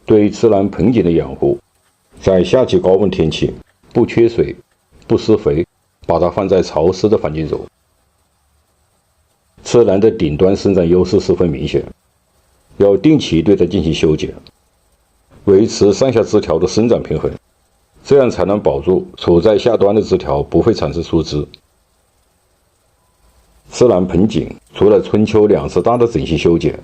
对自然盆景的养护，在夏季高温天气，不缺水、不施肥，把它放在潮湿的环境中，自然的顶端生长优势十分明显。要定期对它进行修剪，维持上下枝条的生长平衡，这样才能保住处在下端的枝条不会产生疏枝。自然盆景除了春秋2次大的整形修剪，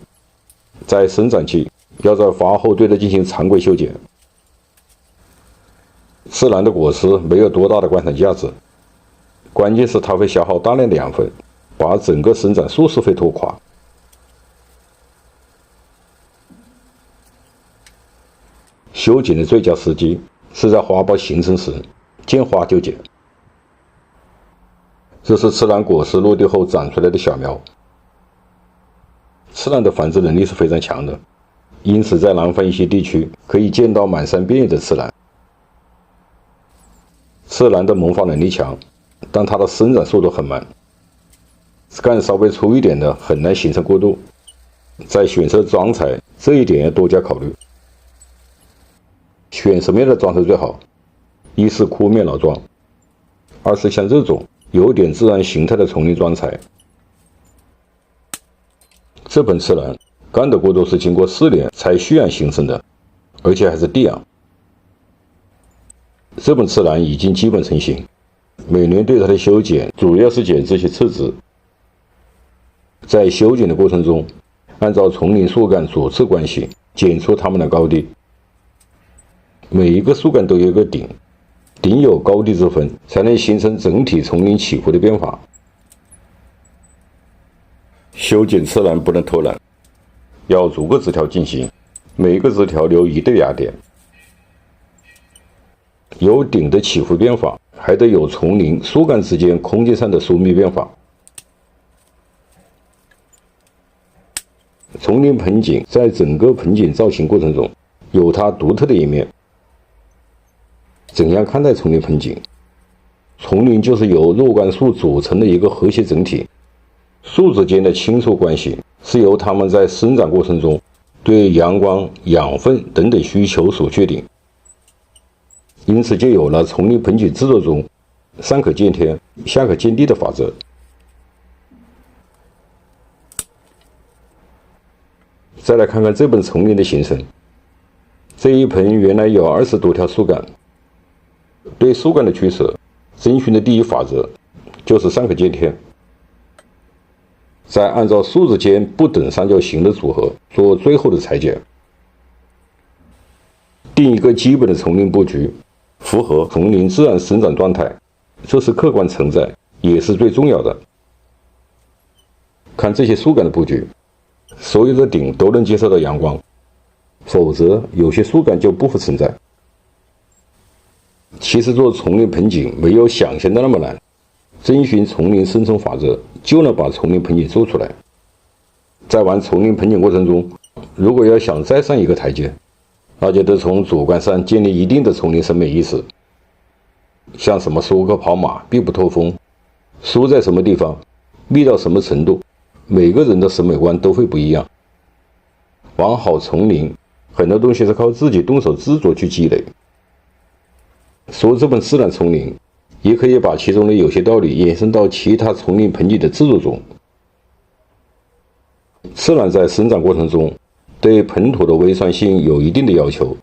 在生长季要在发后对它进行常规修剪。自然的果实没有多大的观赏价值，关键是它会消耗大量的养分，把整个生长数十倍拖垮。修剪的最佳时机是在花苞形成时，见花就剪。这是自然果实落地后长出来的小苗。自然的繁殖能力是非常强的，因此在南方一些地区可以见到满山遍野的自然。自然的萌发能力强，但它的生长速度很慢，干稍微粗一点的很难形成过渡。在选择装材这一点要多加考虑。选什么样的装材最好？一是枯面老桩，二是像这种有点自然形态的丛林装材。这盆自然干的过渡是经过4年才蓄养形成的，而且还是地养。这盆自然已经基本成型，每年对它的修剪主要是剪这些次枝。在修剪的过程中，按照丛林树干主次关系剪出它们的高低。每一个树干都有一个顶，顶有高低之分，才能形成整体丛林起伏的变化。修剪自然不能偷懒，要逐个枝条进行，每一个枝条留一对芽点。有顶的起伏变化，还得有丛林树干之间空间上的疏密变化。丛林盆景在整个盆景造型过程中有它独特的一面。怎样看待丛林盆景？丛林就是由若干树组成的一个和谐整体，树之间的亲属关系是由它们在生长过程中对阳光、养分等等需求所确定。因此就有了丛林盆景制作中上可见天，下可见地的法则。再来看看这本丛林的形成，这一盆原来有20多条树干。对树干的取舍，遵循的第一法则就是上可见天，再按照树之间不等三角形的组合做最后的裁剪，定一个基本的丛林布局，符合丛林自然生长状态，这是客观存在，也是最重要的。看这些树干的布局，所有的顶都能接受到阳光，否则有些树干就不复存在。其实做丛林盆景没有想象的那么难，遵循丛林生存法则就能把丛林盆景做出来。在玩丛林盆景过程中，如果要想再上一个台阶，那就得从主观上建立一定的丛林审美意识，像什么舒克跑马必不透风，树在什么地方，密到什么程度，每个人的审美观都会不一样。玩好丛林，很多东西是靠自己动手制作去积累。说这本自然丛林，也可以把其中的有些道理延伸到其他丛林盆景的制作中。自然在生长过程中对盆土的微酸性有一定的要求，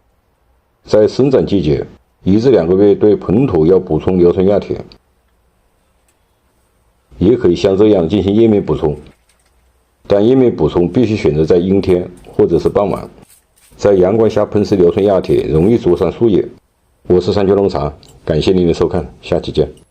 在生长季节1至2个月对盆土要补充硫酸亚铁，也可以像这样进行叶面补充，但叶面补充必须选择在阴天或者是傍晚，在阳光下喷施硫酸亚铁容易灼伤树叶。我是三绝农场，感谢您的收看，下期见。